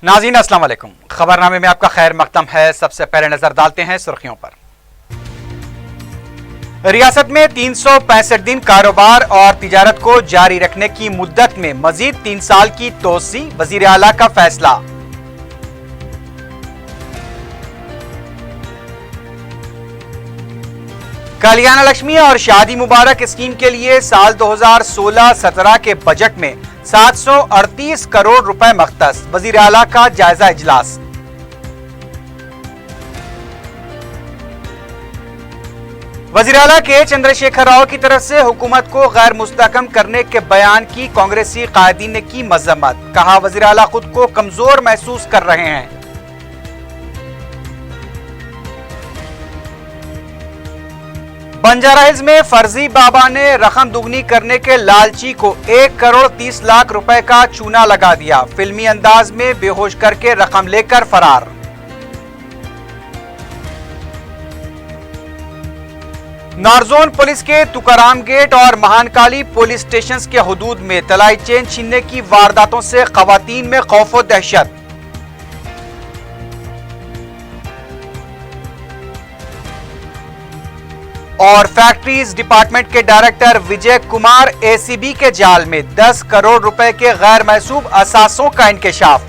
नाज़रीन अस्सलाम वालेकुम। खबरनामे में आपका खैर मकदम है। सबसे पहले नजर डालते हैं सुर्खियों पर। रियासत में 365 दिन कारोबार और तिजारत को जारी रखने की मुद्दत में मजीद 3 साल की तोसी, वजीर आला का फैसला। कल्याण लक्ष्मी और शादी मुबारक स्कीम के लिए साल 2016-17 के बजट में 738 करोड़ रुपए मख्तस, वजीर आला का जायजा इजलास। वजीर आला के चंद्रशेखर राव की तरफ से हुकूमत को गैर मुस्तहकम करने के बयान की कांग्रेसी कायदीन ने की मजम्मत, कहा वजीर आला खुद को कमजोर महसूस कर रहे हैं। बंजारा हिल्स में फर्जी बाबा ने रकम दुगनी करने के लालची को 1 करोड़ 30 लाख रुपए का चूना लगा दिया, फिल्मी अंदाज में बेहोश करके रकम लेकर फरार। नारजोन पुलिस के तुकाराम गेट और महानकाली पुलिस स्टेशन के हुदूद में तलाई चेन छीनने की वारदातों से खवातीन में खौफ और दहशत। और फैक्ट्रीज डिपार्टमेंट के डायरेक्टर विजय कुमार एसीबी के जाल में 10 करोड़ रुपए के गैर महसूब असासों का इंकशाफ।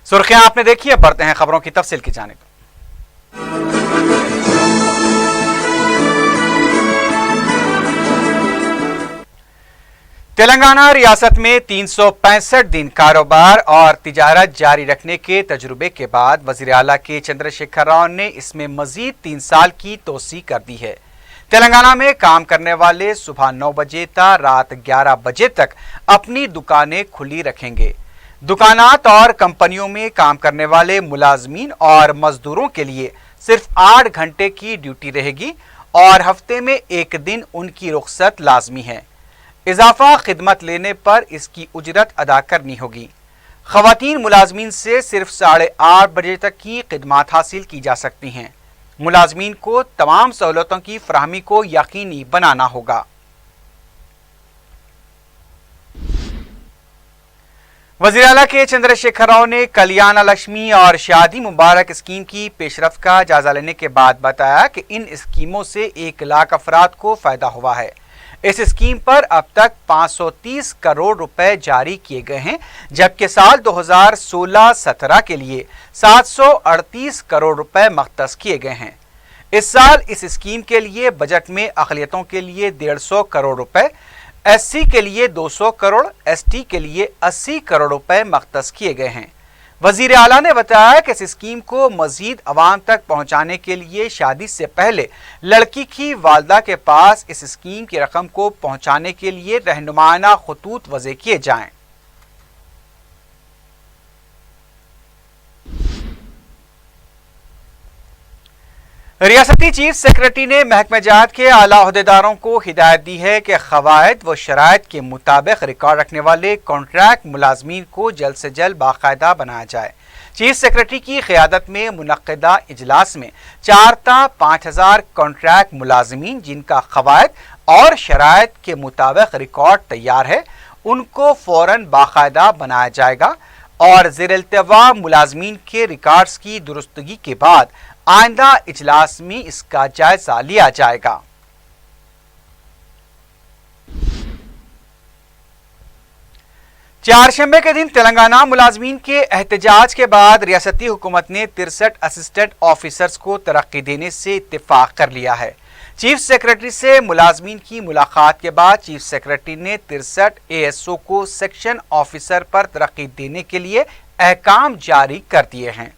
सुर्खियां आपने देखी, अब बढ़ते हैं खबरों की तफसील की जानिब। तेलंगाना रियासत में 365 दिन कारोबार और तिजारत जारी रखने के तजुर्बे के बाद वजीर आला के चंद्रशेखर राव ने इसमें मजीद 3 साल की तोसी कर दी है। तेलंगाना में काम करने वाले सुबह 9 बजे तक रात 11 बजे तक अपनी दुकानें खुली रखेंगे। दुकानात और कंपनियों में काम करने वाले मुलाजमीन और मजदूरों के लिए सिर्फ 8 घंटे की ड्यूटी रहेगी और हफ्ते में 1 दिन उनकी रुखसत लाजमी है। इजाफा खिदमत लेने पर इसकी उजरत अदा करनी होगी। खवातीन मुलाजमीन से सिर्फ 8:30 बजे तक की खिदमत हासिल की जा सकती हैं। मुलाजमीन को तमाम सहूलतों की फराहमी को यकीनी बनाना होगा। वज़ीर आला के चंद्रशेखर राव ने कल्याण लक्ष्मी और शादी मुबारक स्कीम की पेशरफ्त का जायजा लेने के बाद बताया कि इन स्कीमों से 1 लाख अफराद को फायदा हुआ है। इस स्कीम पर अब तक 530 करोड़ रुपए जारी किए गए हैं, जबकि साल 2016-17 के लिए 738 करोड़ रुपए मख्तस किए गए हैं। इस साल इस स्कीम के लिए बजट में अक़लियतों के लिए 150 करोड़ रुपए, एससी के लिए 200 करोड़, एसटी के लिए 80 करोड़ रुपए मख्तस किए गए हैं। वजीर आला ने बताया कि इस स्कीम को मजीद अवाम तक पहुंचाने के लिए शादी से पहले लड़की की वालदा के पास इस स्कीम की रकम को पहुंचाने के लिए रहनुमाना खतूत वज़े किए जाएं। रियासती चीफ सेक्रेटरी ने महकमे जात के आला ओहदेदारों को हिदायत दी है कि क़वायद व शराइत के मुताबिक रिकॉर्ड रखने वाले कॉन्ट्रैक्ट मुलाजमीन को जल्द से जल्द बाकायदा बनाया जाए। चीफ सेक्रेटरी की क़ियादत में मुनक्किदा इजलास में 4 ता 5000 कॉन्ट्रैक्ट मुलाजमीन जिनका क़वायद और शराइत के मुताबिक रिकॉर्ड तैयार है, उनको फौरन बाकायदा बनाया जाएगा और ज़ेर-इल्तिवा मुलाजमीन के रिकॉर्ड्स की दुरुस्तगी के बाद आइंदा इजलास में इसका जायजा लिया जाएगा। चारशंबे के दिन तेलंगाना मुलाजमीन के एहतजाज के बाद रियासती हुकूमत ने 63 असिस्टेंट ऑफिसर्स को तरक्की देने से इत्तेफाक कर लिया है। चीफ सेक्रेटरी से मुलाजमीन की मुलाकात के बाद चीफ सेक्रेटरी ने 63 एएसओ को सेक्शन ऑफिसर पर तरक्की देने के लिए अहकाम जारी कर दिए हैं।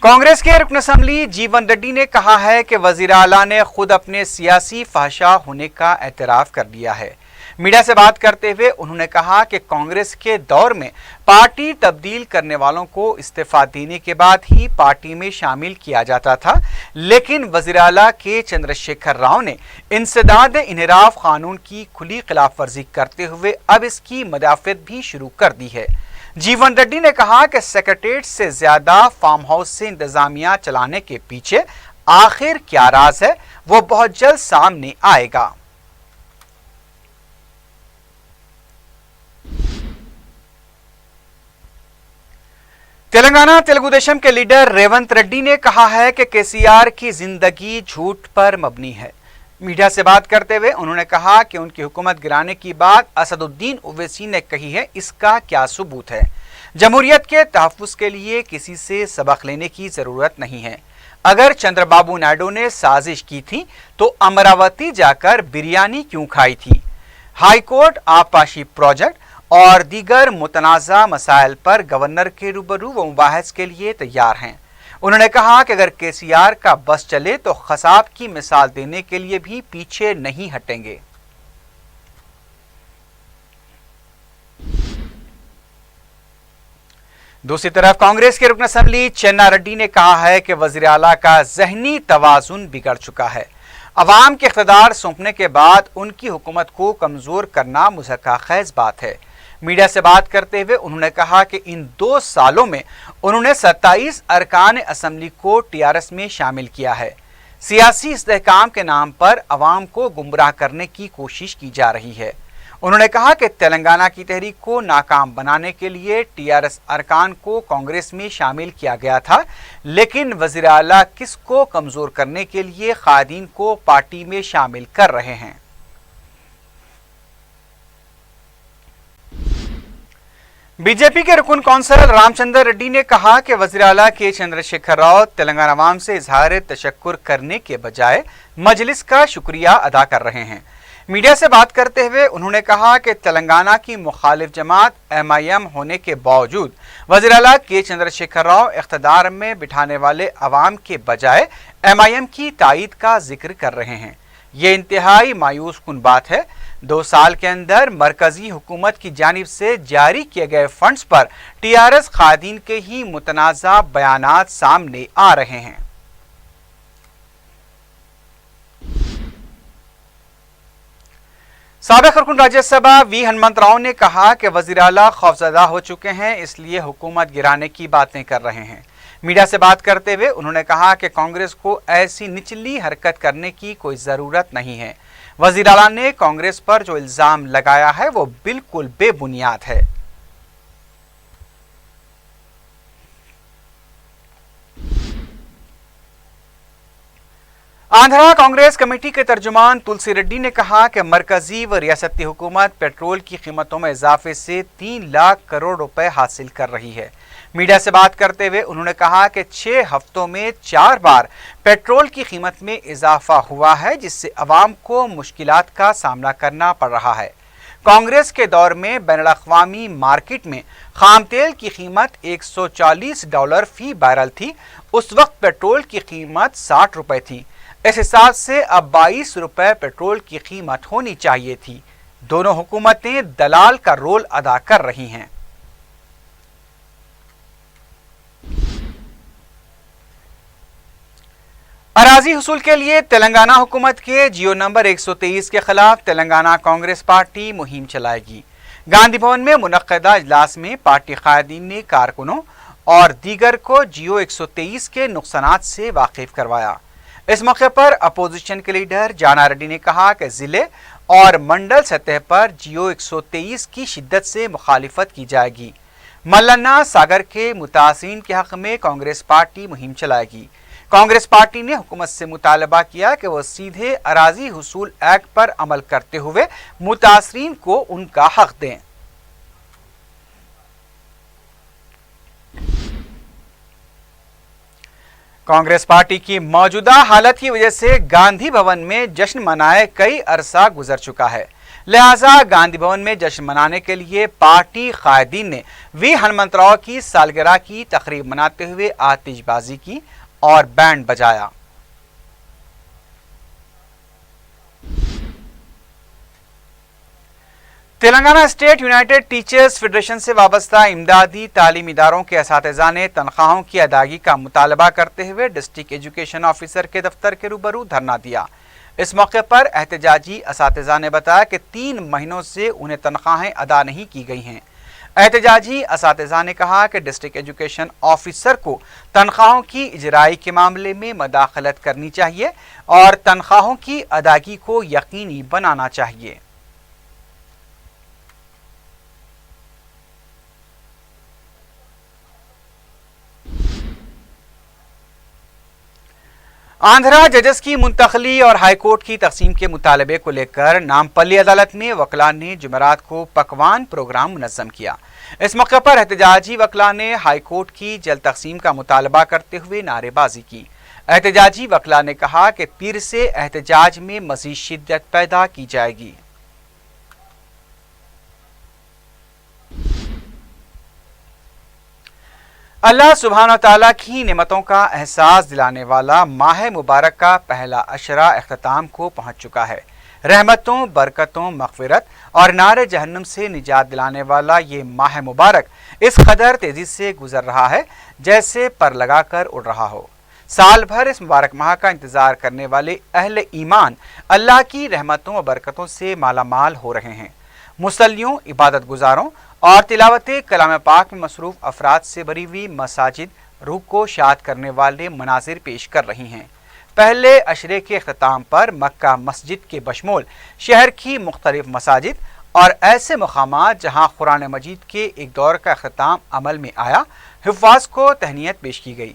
कांग्रेस के रुकन असम्बली जीवन रेड्डी ने कहा है कि वजीर आला ने खुद अपने सियासी फहशा होने का एतराफ कर लिया है। मीडिया से बात करते हुए उन्होंने कहा कि कांग्रेस के दौर में पार्टी तब्दील करने वालों को इस्तीफा देने के बाद ही पार्टी में शामिल किया जाता था, लेकिन वज़ीर आला के चंद्रशेखर राव ने इंसदाद इनहराफ कानून की खुली खिलाफ वर्जी करते हुए अब इसकी मदाफत भी शुरू कर दी है। जीवन रेड्डी ने कहा कि सेक्रेटेरिएट से ज्यादा फार्म हाउस से इंतजामिया चलाने के पीछे आखिर क्या राज है, वो बहुत जल्द सामने आएगा। तेलंगाना तेलुगु देशम के लीडर रेवंत रेड्डी ने कहा है कि केसीआर की जिंदगी झूठ पर मबनी है। मीडिया से बात करते हुए उन्होंने कहा कि उनकी हुकूमत गिराने की बात असदुद्दीन ओवैसी ने कही है, इसका क्या सबूत है। जमहूरियत के तहफ्फुज़ के लिए किसी से सबक लेने की जरूरत नहीं है। अगर चंद्रबाबू नायडू ने साजिश की थी तो अमरावती जाकर बिरयानी क्यों खाई थी। हाईकोर्ट आबपाशी प्रोजेक्ट और दीगर मुतनाज़ा मसाइल पर गवर्नर के रूबरू व मुबाहस के लिए तैयार हैं। उन्होंने कहा कि अगर केसीआर का बस चले तो खसाब की मिसाल देने के लिए भी पीछे नहीं हटेंगे। दूसरी तरफ कांग्रेस के रुकन असम्बली चेन्ना रेड्डी ने कहा है कि वज़ीर आला का ज़हनी तवाज़ुन बिगड़ चुका है। अवाम के इख्तिदार सौंपने के बाद उनकी हुकूमत को कमज़ोर करना मुज़क्काखेज़ बात है। मीडिया से बात करते हुए उन्होंने कहा कि इन 2 सालों में उन्होंने 27 अरकान असम्बली को टीआरएस में शामिल किया है। सियासी इस्तेहकाम के नाम पर अवाम को गुमराह करने की कोशिश की जा रही है। उन्होंने कहा कि तेलंगाना की तहरीक को नाकाम बनाने के लिए टीआरएस अरकान को कांग्रेस में शामिल किया गया था, लेकिन वज़ीर आला किसको कमजोर करने के लिए कायदीन को पार्टी में शामिल कर रहे हैं। बीजेपी के रुकन कौंसल रामचंद्र रेड्डी ने कहा कि वज़ीर आला के चंद्रशेखर राव तेलंगाना अवाम से इजहार तशक्कुर करने के बजाय मजलिस का शुक्रिया अदा कर रहे हैं। मीडिया से बात करते हुए उन्होंने कहा कि तेलंगाना की मुखालिफ जमात MIM होने के बावजूद वज़ीर आला के चंद्रशेखर राव इख्तिदार में बिठाने वाले अवाम के बजाय MIM की तायीद का जिक्र कर रहे हैं। ये इंतहाई मायूस कुन बात है। 2 साल के अंदर मरकजी हुकूमत की जानिब से जारी किए गए फंड्स पर टीआरएस कायदीन के ही मुतनाज़ा बयानात सामने आ रहे हैं। साबिक रुकन राज्यसभा वी हनुमंत राव ने कहा कि वज़ीर आला खौफजदा हो चुके हैं, इसलिए हुकूमत गिराने की बातें कर रहे हैं। मीडिया से बात करते हुए उन्होंने कहा कि कांग्रेस को ऐसी निचली हरकत करने की कोई ज़रूरत नहीं है। वज़ीर आला ने कांग्रेस पर जो इल्ज़ाम लगाया है वो बिल्कुल बेबुनियाद है। आंध्रा कांग्रेस कमेटी के तर्जुमान तुलसी रेड्डी ने कहा कि मरकजी व रियासती हुकूमत पेट्रोल की कीमतों में इजाफे से 3 लाख करोड़ रुपए हासिल कर रही है। मीडिया से बात करते हुए उन्होंने कहा कि 6 हफ्तों में 4 बार पेट्रोल की कीमत में इजाफा हुआ है, जिससे अवाम को मुश्किलात का सामना करना पड़ रहा है। कांग्रेस के दौर में बैनुल-अक़वामी मार्केट में खाम तेल की कीमत $140 फी बैरल थी। उस वक्त पेट्रोल की कीमत 60 रुपए थी। इस हिसाब से अब 22 रुपए पेट्रोल की कीमत होनी चाहिए थी। दोनों हुकूमतें दलाल का रोल अदा कर रही हैं। अराजी हुसूल के लिए तेलंगाना हुकूमत के जियो नंबर 123 के खिलाफ तेलंगाना कांग्रेस पार्टी मुहिम चलाएगी। गांधी भवन में मुनक्कदा इजलास में पार्टी कायदीन ने कारकुनों और दीगर को जियो 123 के नुकसानात से वाकिफ करवाया। इस मौके पर अपोजिशन के लीडर जाना रेड्डी ने कहा कि जिले और मंडल सतह पर जियो 123 की शिद्दत से मुखालिफत की जाएगी। मल्लन्ना सागर के मुतासिरीन के हक में कांग्रेस पार्टी मुहिम चलाएगी। कांग्रेस पार्टी ने हुकूमत से मुतालबा किया कि वह सीधे अराजी हुसूल एक्ट पर अमल करते हुए मुतासिरीन को उनका हक दें। कांग्रेस पार्टी की मौजूदा हालत की वजह से गांधी भवन में जश्न मनाए कई अरसा गुजर चुका है, लिहाजा गांधी भवन में जश्न मनाने के लिए पार्टी कायदीन ने वी हनुमंत राव की सालगिरह की तकरीब मनाते हुए आतिशबाजी की और बैंड बजाया। Telangana state United teachers federation से वाबस्ता इमदादी तालीमी इदारों के असातिज़ा ने तनख्वाहों की अदायगी का मुतालबा करते हुए डिस्ट्रिक्ट एजुकेशन ऑफिसर के दफ्तर के रूबरू धरना दिया। इस मौके पर एहतजाजी असातिज़ा ने बताया कि 3 महीनों से उन्हें तनख्वाहें अदा नहीं की गई हैं। एहतजाजी असातिज़ा ने कहा कि डिस्ट्रिक्ट एजुकेशन ऑफिसर को तनख्वाहों की इजराई के मामले में मदाखलत करनी चाहिए और तनख्वाहों की अदायगी को यकीनी बनाना चाहिए। आंध्रा जजेस की मुंतकली और हाईकोर्ट की तकसीम के मुतालबे को लेकर नामपल्ली अदालत में वकला ने जुमेरात को पकवान प्रोग्राम मुनज़्ज़म किया। इस मौके पर एहतजाजी वकला ने हाईकोर्ट की जल्द तकसीम का मुतालबा करते हुए नारेबाजी की। एहतजाजी वकला ने कहा कि पीर से एहतजाज में मज़ीद शिद्दत पैदा की जाएगी। अल्लाह सुब्हान ताला की नेमतों का एहसास दिलाने वाला माह मुबारक का पहला अशरा अख्ताम को पहुंच चुका है। रहमतों, बरकतों, मग़फ़िरत और नारे जहन्नम से निजात दिलाने वाला ये माह मुबारक इस कदर तेज़ी से गुजर रहा है जैसे पर लगा कर उड़ रहा हो। साल भर इस मुबारक माह का इंतज़ार करने वाले अहले ईमान अल्लाह की रहमतों और बरकतों से मालामाल हो रहे हैं। मुसल्लियों, इबादत गुजारों और तिलावत कलाम पाक में मसरूफ़ अफराद से भरी हुई मसाजिद रूह को शाद करने वाले मनाजिर पेश कर रही हैं। पहले अशरे के अख्ताम पर मक्का मस्जिद के बशमूल शहर की मुख्तलिफ मसाजिद और ऐसे मकामात जहाँ कुरान मजीद के एक दौर का अख्ताम अमल में आया, हिफ़ाज़ को तहनीत पेश की गई।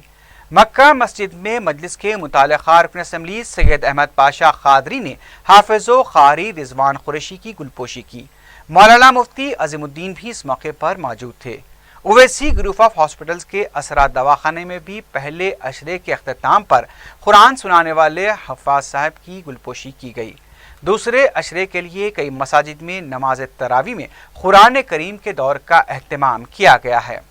मक्का मस्जिद में मजलिस के मुतालिका रुकन असम्बली सैयद अहमद पाशा क़ादरी ने हाफ़िज़ो क़ारी रिज़वान कुरैशी की गुलपोशी की। मौलाना मुफ्ती अज़ीमुद्दीन भी इस मौके पर मौजूद थे। ओवैसी ग्रुप ऑफ हॉस्पिटल्स के असरा दवाखाने में भी पहले अशरे के अख्ताम पर कुरान सुनाने वाले हफ़ाज़ साहब की गुलपोशी की गई। दूसरे अशरे के लिए कई मसाजिद में नमाज तरावी में कुरान करीम के दौर का एहतमाम किया गया है।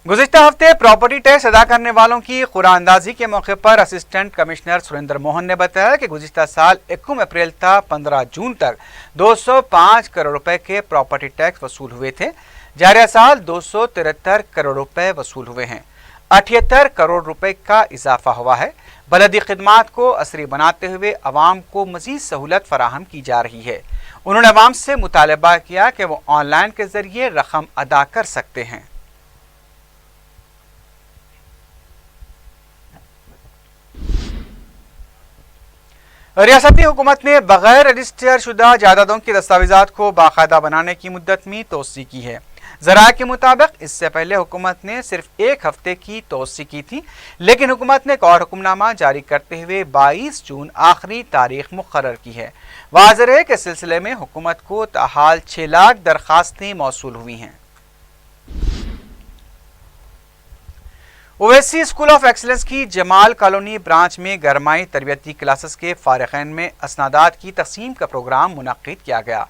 गुज़िश्ता हफ्ते प्रॉपर्टी टैक्स अदा करने वालों की कुरानंदाजी के मौके पर असिस्टेंट कमिश्नर सुरेंद्र मोहन ने बताया कि गुज़िश्ता साल 21 अप्रैल था 15 जून तक 205 करोड़ रुपए के प्रॉपर्टी टैक्स वसूल हुए थे। जारिया साल 273 करोड़ रुपए वसूल हुए हैं। 78 करोड़ रुपए का इजाफा हुआ है। बलदी खिदमात को असरी बनाते हुए अवाम को मजीद सहूलत फराहम की जा रही है। उन्होंने अवाम से मुतालबा किया कि वो ऑनलाइन के जरिए रकम अदा कर सकते हैं। रियासती हुकूमत ने बगैर रजिस्टर शुदा जायदादों की दस्तावेजात को बाकायदा बनाने की मुद्दत में तोसी की है। ज़राए के मुताबिक इससे पहले हुकूमत ने सिर्फ 1 हफ्ते की तोसी की थी, लेकिन हुकूमत ने एक और हुक्मनामा जारी करते हुए 22 जून आखिरी तारीख मुकर्रर की है। वाज़ेह है कि इस सिलसिले में हुकूमत को ताहाल 6 लाख दरखास्तें मौसूल हुई हैं। ओवैसी स्कूल ऑफ एक्सीलेंस की जमाल कॉलोनी ब्रांच में गरमाई तरबियती क्लासेस के फारिगीन में असनादात की तकसीम का प्रोग्राम मुनक्किद किया गया।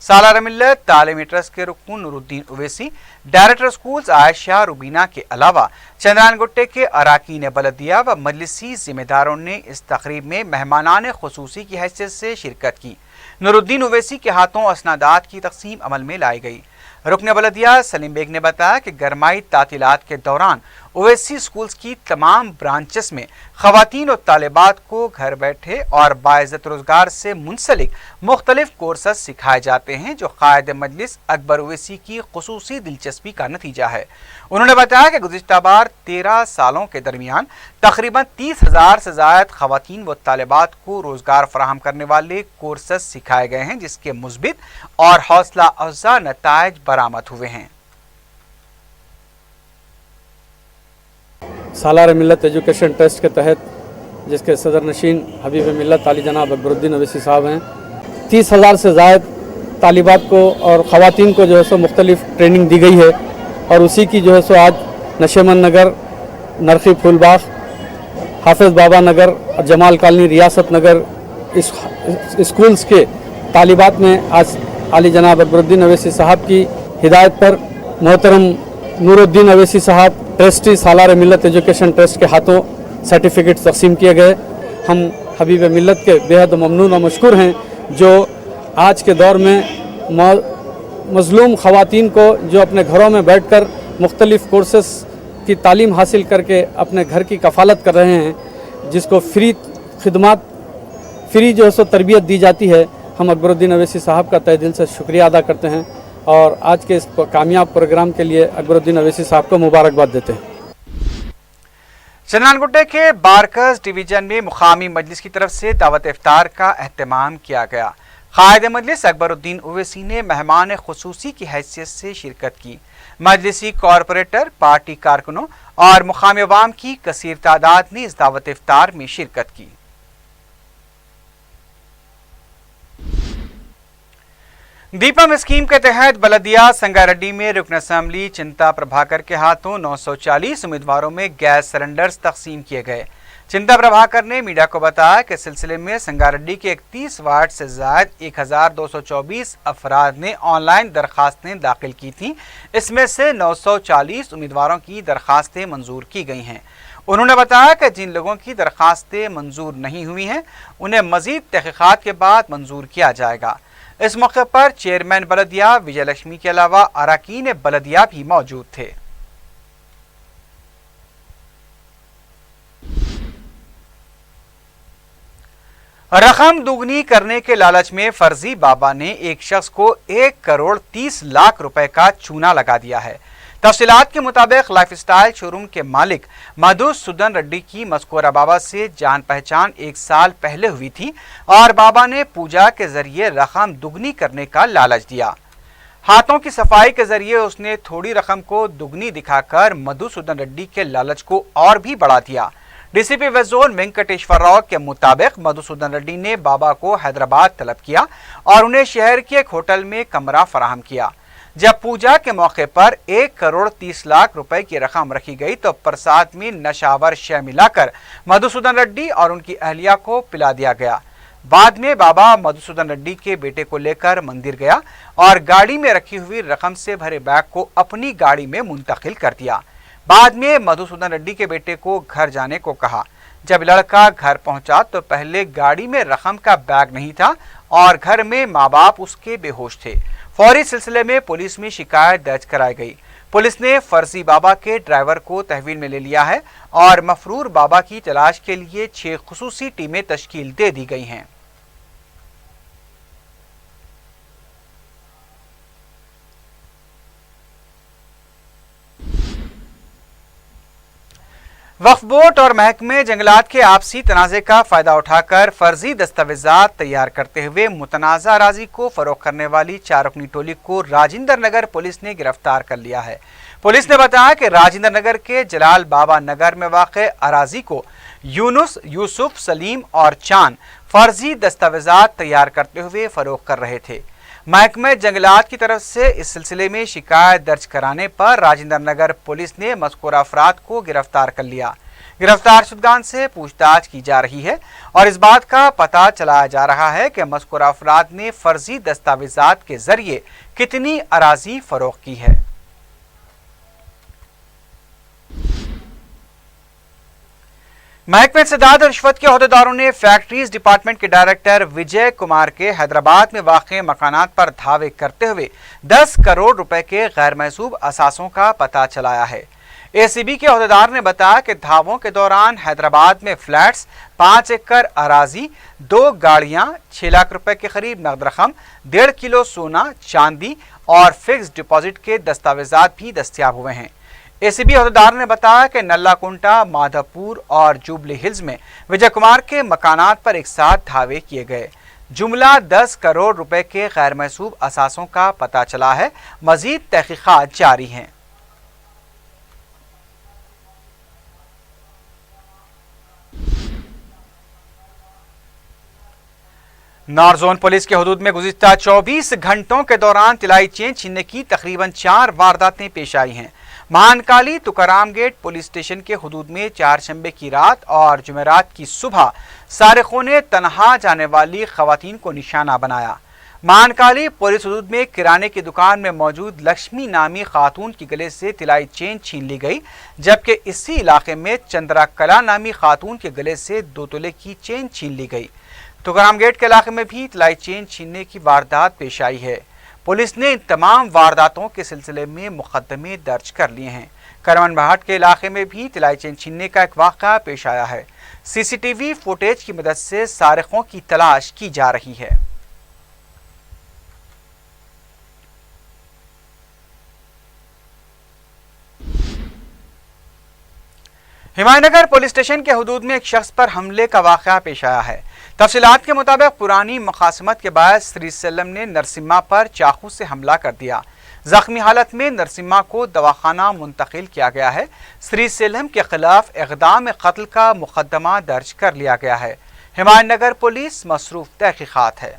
सालार मिल्लत तालीमी ट्रस्ट के रुकन नूरुद्दीन ओवैसी, डायरेक्टर स्कूल्स आयशा रुबीना के अलावा चंद्रान गुट्टे के अराकीन बलदिया व मजलिसी जिम्मेदारों ने इस तकरीब में मेहमानान खुसूसी की हैसियत से शिरकत की। नूरुद्दीन ओवैसी के हाथों असनादात की तकसीम अमल में लाई गई। रुकन बलदिया सलीम बेग ने बताया कि गरमाई तातीलात के दौरान ओवैसी स्कूल्स की तमाम ब्रांचेस में खवातीन और तालिबात को घर बैठे और बाइज़्ज़त रोजगार से मुंसलिक मुख्तलिफ कोर्सेस सिखाए जाते हैं, जो कायद मजलिस अकबर ओवैसी की खुसूसी दिलचस्पी का नतीजा है। उन्होंने बताया कि गुज़िश्ता बार 13 सालों के दरमियान तकरीबन 30,000 से ज़ायद खवातीन व तालिबात को रोजगार फराहम करने वाले कोर्सेस सिखाए गए हैं, जिसके मुस्बित और हौसला अफजा नताइज बरामद हुए हैं। सालार मिल्लत एजुकेशन ट्रस्ट के तहत, जिसके सदर नशीन हबीब मिल्लत आली जनाब अकबरुद्दीन ओवैसी साहब हैं, 30,000 से ज़ायद तालिबात को और ख़वातीन को जो है सो मुख्तलिफ ट्रेनिंग दी गई है और उसी की जो है सो आज नशेमंद नगर, नरखी फूलबाग, हाफिज़ बाबा नगर और जमाल कॉलोनी रियासत नगर इस स्कूल्स के तालिबात में आज आली जनाब अकबरुद्दीन ओवैसी साहब की हिदायत पर मोहतरम नूरुद्दीन ओवैसी साहब ट्रस्टी सालार मिल्लत एजुकेशन ट्रस्ट के हाथों सर्टिफिकेट तकसीम किए गए। हम हबीब मिल्लत के बेहद ममनून और मशकूर हैं, जो आज के दौर में मज़लूम ख़वातीन को जो अपने घरों में बैठकर मुख्तलिफ़ कोर्सेस की तालीम हासिल करके अपने घर की कफ़ालत कर रहे हैं, जिसको फ्री खिदमत फ्री जो है सो तरबियत दी जाती है। हम अकबरुद्दीन अवैसी साहब का तहे दिल से शुक्रिया अदा करते हैं और आज के इस कामयाब प्रोग्राम के लिए अकबरुद्दीन अवैसी साहब को मुबारकबाद देते हैं। चन्नानगुड्डे के बारकस डिवीजन में मुकामी मजलिस की तरफ से दावत इफ्तार का अहतमाम किया गया। कायद मजलिस अकबरुद्दीन ओवैसी ने मेहमान खुसूसी की हैसियत से शिरकत की। मजलिसी कॉरपोरेटर, पार्टी कारकुनों और मुकामी अवाम की कसीर तादाद ने इस दावत इफ्तार में शिरकत की। दीपम स्कीम के तहत बलदिया संगारेड्डी में रुकन असम्बली चिंता प्रभाकर के हाथों 940 उम्मीदवारों में गैस सिलेंडर्स तकसीम किए गए। चिंता प्रभाकर ने मीडिया को बताया कि सिलसिले में संगारेड्डी के 31 वार्ड से ज़ायद 1224 अफराद ने ऑनलाइन दरखास्तें दाखिल की थीं। इसमें से 940 उम्मीदवारों की दरखास्तें मंजूर की गई हैं। उन्होंने बताया कि जिन लोगों की दरखास्तें मंजूर नहीं हुई हैं उन्हें मजीद तहकीकात के बाद मंजूर किया जाएगा। इस मौके पर चेयरमैन बलदिया विजय लक्ष्मी के अलावा अरकान बलदिया भी मौजूद थे। रकम दुगनी करने के लालच में फर्जी बाबा ने एक शख्स को 1 करोड़ 30 लाख रुपए का चूना लगा दिया है। तफसीलात के मुताबिक लाइफस्टाइल शोरूम के मालिक मधुसूदन रेड्डी की मज़कूरा बाबा से जान पहचान 1 साल पहले हुई थी और बाबा ने पूजा के जरिए रकम दुगनी करने का लालच दिया। हाथों की सफाई के जरिए उसने थोड़ी रकम को दुगनी दिखाकर मधुसूदन रेड्डी के लालच को और भी बढ़ा दिया। DCP west zone Venkateshwar Rao के मुताबिक मधुसूदन रेड्डी ने बाबा को हैदराबाद तलब किया और उन्हें शहर के एक होटल में कमरा फराहम किया। जब पूजा के मौके पर 1 करोड़ 30 लाख रुपए की रकम रखी गई तो प्रसाद में नशावर शय मिलाकर मधुसूदन रेड्डी और उनकी अहलिया को पिला दिया गया। बाद में बाबा मधुसूदन रेड्डी के बेटे को लेकर मंदिर गया और गाड़ी में रखी हुई रकम से भरे बैग को अपनी गाड़ी में मुंतकिल कर दिया। बाद में मधुसूदन रेड्डी के बेटे को घर जाने को कहा। जब लड़का घर पहुंचा तो पहले गाड़ी में रकम का बैग नहीं था और घर में माँ बाप उसके बेहोश थे। फौरी सिलसिले में पुलिस में शिकायत दर्ज कराई गई। पुलिस ने फर्जी बाबा के ड्राइवर को तहवील में ले लिया है और मफरूर बाबा की तलाश के लिए 6 खुसूसी टीमें तश्कील दे दी गई हैं। वक्फ बोर्ड और महकमे जंगलात के आपसी तनाज़े का फ़ायदा उठाकर फर्जी दस्तावेजात तैयार करते हुए मुतनाज़ा अराज़ी को फ़रोग़ करने वाली 4 रुकनी टोली को राजेंद्र नगर पुलिस ने गिरफ्तार कर लिया है। पुलिस ने बताया कि राजेंद्र नगर के जलाल बाबा नगर में वाक़े अराज़ी को यूनुस, यूसुफ, सलीम और चांद फर्जी दस्तावेजात तैयार करते हुए फ़रोग़ कर रहे थे। महकमे जंगलात की तरफ से इस सिलसिले में शिकायत दर्ज कराने पर राजेंद्र नगर पुलिस ने मज़कूरा अफराद को गिरफ्तार कर लिया। गिरफ्तार शुदगान से पूछताछ की जा रही है और इस बात का पता चलाया जा रहा है कि मज़कूरा अफराद ने फर्जी दस्तावेजात के जरिए कितनी अराज़ी फरोख्त की है। महकमे सदाद और रिश्वत के अहदेदारों ने फैक्ट्रीज डिपार्टमेंट के डायरेक्टर विजय कुमार के हैदराबाद में वाक़े मकानात पर धावे करते हुए 10 करोड़ रुपए के गैर महसूब असासों का पता चलाया है। एसीबी के अहदेदार ने बताया कि धावों के दौरान हैदराबाद में फ्लैट्स, 5 एकड़ अराजी, 2 गाड़ियां, 6 लाख रुपए के करीब नकद रकम, 1.5 किलो सोना, चांदी और फिक्स डिपॉजिट के दस्तावेजात भी दस्तयाब हुए हैं। एसीबी अहदेदार ने बताया कि नल्ला कुंटा, माधवपुर और जुबली हिल्स में विजय कुमार के मकानात पर एक साथ धावे किए गए। जुमला 10 करोड़ रुपए के गैर महसूब असासों का पता चला है। मजीद तहकीकात जारी हैं। नॉर्थ जोन पुलिस के हुदूद में गुज़िश्ता 24 घंटों के दौरान तिलाई चेन छीनने की तकरीबन 4 वारदातें पेश आई हैं। महानकाली तुकाराम गेट पुलिस स्टेशन के हुदूद में 4 शंबे की रात और जुमेरात की सुबह सारिकों ने तनहा जाने वाली खवातीन को निशाना बनाया। महानकाली पुलिस हुदूद में किराने की दुकान में मौजूद लक्ष्मी नामी खातून की गले से तिलाई चेन छीन ली गई, जबकि इसी इलाके में चंद्रा कला नामी खातून के गले से 2 तोले की चेन छीन ली गई। तुकाराम गेट के इलाके में भी तिलाई चेन छीनने की वारदात पेश आई है। पुलिस ने इन तमाम वारदातों के सिलसिले में मुकदमे दर्ज कर लिए हैं। کرمن بہاٹ کے علاقے میں بھی طلائی چین چھیننے کا ایک واقعہ پیش آیا ہے۔ سی سی ٹی وی فوٹیج کی مدد سے سارقوں کی تلاش کی جا رہی ہے۔ ہمایوں نگر پولیس اسٹیشن کے حدود میں ایک شخص پر حملے کا واقعہ پیش آیا ہے۔ تفصیلات کے مطابق پرانی مخاصمت کے باعث سری سیلم نے نرسمہ پر چاقو سے حملہ کر دیا۔ زخمی حالت میں نرسمہ کو دواخانہ منتقل کیا گیا ہے۔ سری سیلم کے خلاف اقدام قتل کا مقدمہ درج کر لیا گیا ہے۔ ہمایوں نگر پولیس مصروف تحقیقات ہے۔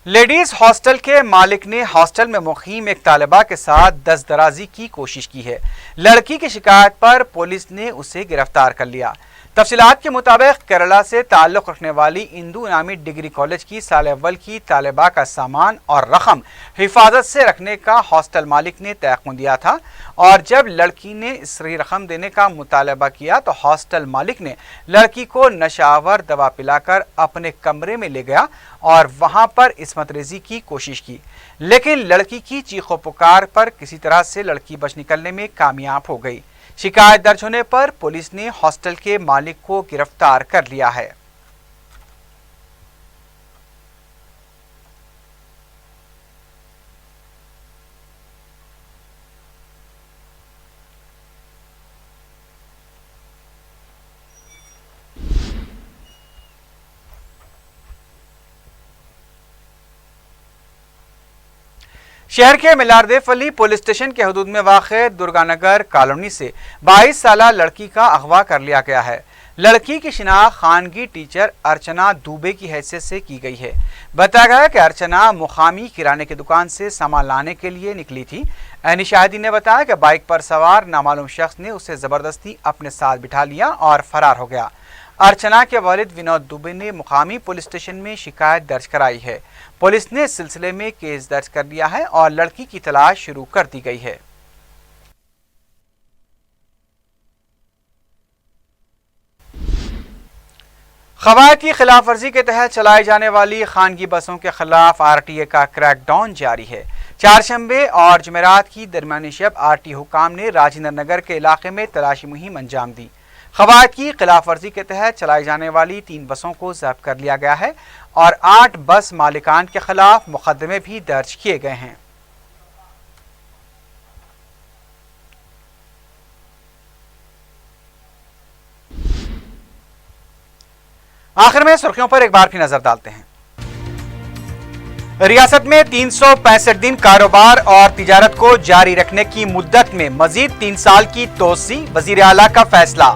لیڈیز ہاسٹل کے مالک نے ہاسٹل میں مقیم ایک طالبہ کے ساتھ دست درازی کی کوشش کی ہے۔ لڑکی کی شکایت پر پولیس نے اسے گرفتار کر لیا۔ تفصیلات کے مطابق کیرلا سے تعلق رکھنے والی اندو نامی ڈگری کالج کی سال اول کی طالبہ کا سامان اور رقم حفاظت سے رکھنے کا ہاسٹل مالک نے تیقن دیا تھا، اور جب لڑکی نے اس رقم دینے کا مطالبہ کیا تو ہاسٹل مالک نے لڑکی کو نشہ آور دوا پلا کر اپنے کمرے میں لے گیا اور وہاں پر عصمت ریزی کی کوشش کی، لیکن لڑکی کی چیخ و پکار پر کسی طرح سے لڑکی بچ نکلنے میں کامیاب ہو گئی۔ شکایت درج ہونے پر پولیس نے ہاسٹل کے مالک کو گرفتار کر لیا ہے۔ شہر کے ملاردیف علی پولیس اسٹیشن کے حدود میں واقع درگانگر کالونی سے 22 سالہ لڑکی کا اغوا کر لیا گیا ہے۔ لڑکی کی شناخت خانگی ٹیچر ارچنا دوبے کی حیثیت سے کی گئی ہے۔ بتایا گیا کہ ارچنا مقامی کرانے کی دکان سے سامان لانے کے لیے نکلی تھی۔ عینی شاہدین نے بتایا کہ بائک پر سوار نامعلوم شخص نے اسے زبردستی اپنے ساتھ بٹھا لیا اور فرار ہو گیا۔ ارچنا کے والد ونود دوبے نے مقامی پولیس اسٹیشن میں شکایت درج کرائی ہے۔ پولیس نے اس سلسلے میں کیس درج کر لیا ہے اور لڑکی کی تلاش شروع کر دی گئی ہے۔ قواعد کی خلاف ورزی کے تحت چلائی جانے والی خانگی بسوں کے خلاف آر ٹی اے کا کریک ڈاؤن جاری ہے۔ چہارشنبے اور جمعرات کی درمیانی شب آر ٹی حکام نے راجندر نگر کے علاقے میں تلاشی مہم انجام دی۔ قواعد کی خلاف ورزی کے تحت چلائی جانے والی 3 بسوں کو ضبط کر لیا گیا ہے اور 8 بس مالکان کے خلاف مقدمے بھی درج کیے گئے ہیں۔ آخر میں سرخیوں پر ایک بار پھر نظر ڈالتے ہیں۔ ریاست میں 365 دن کاروبار اور تجارت کو جاری رکھنے کی مدت میں مزید 3 سال کی توسیع، وزیر اعلیٰ کا فیصلہ۔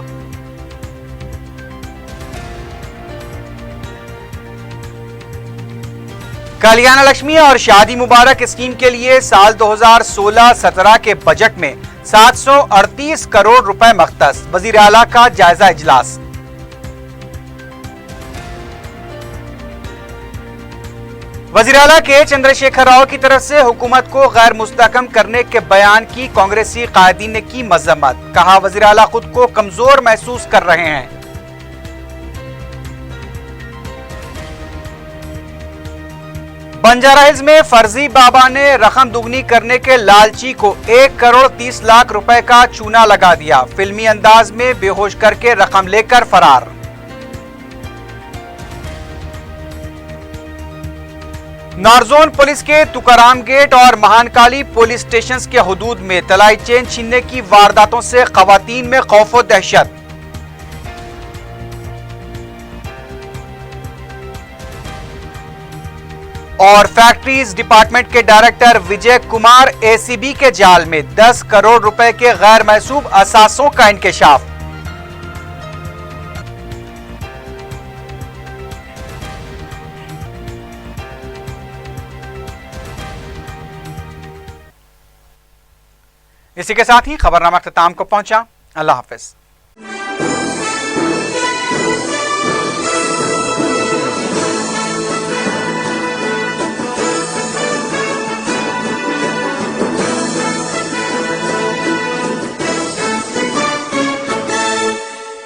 کلیانہ لکشمی اور شادی مبارک اسکیم کے لیے سال 2016-17 کے بجٹ میں 738 کروڑ روپے مختص، وزیر اعلیٰ کا جائزہ اجلاس۔ وزیر اعلیٰ کے چندر شیکھر راؤ کی طرف سے حکومت کو غیر مستحکم کرنے کے بیان کی کانگریسی قائدین نے کی مذمت، کہا وزیر اعلیٰ خود کو کمزور محسوس کر رہے ہیں۔ بنجارہ ہلز میں فرضی بابا نے رقم دگنی کرنے کے لالچی کو 1 کروڑ 30 لاکھ روپے کا چونا لگا دیا، فلمی انداز میں بے ہوش کر کے رقم لے کر فرار۔ نارزون پولیس کے تکارام گیٹ اور مہانکالی پولیس اسٹیشنز کے حدود میں طلائی چین چھیننے کی وارداتوں سے خواتین میں خوف و دہشت۔ اور فیکٹریز ڈپارٹمنٹ کے ڈائریکٹر وجے کمار اے سی بی کے جال میں 10 کروڑ روپے کے غیر محسوب اثاثوں کا انکشاف۔ اسی کے ساتھ ہی خبرنامہ اختتام کو پہنچا۔ اللہ حافظ۔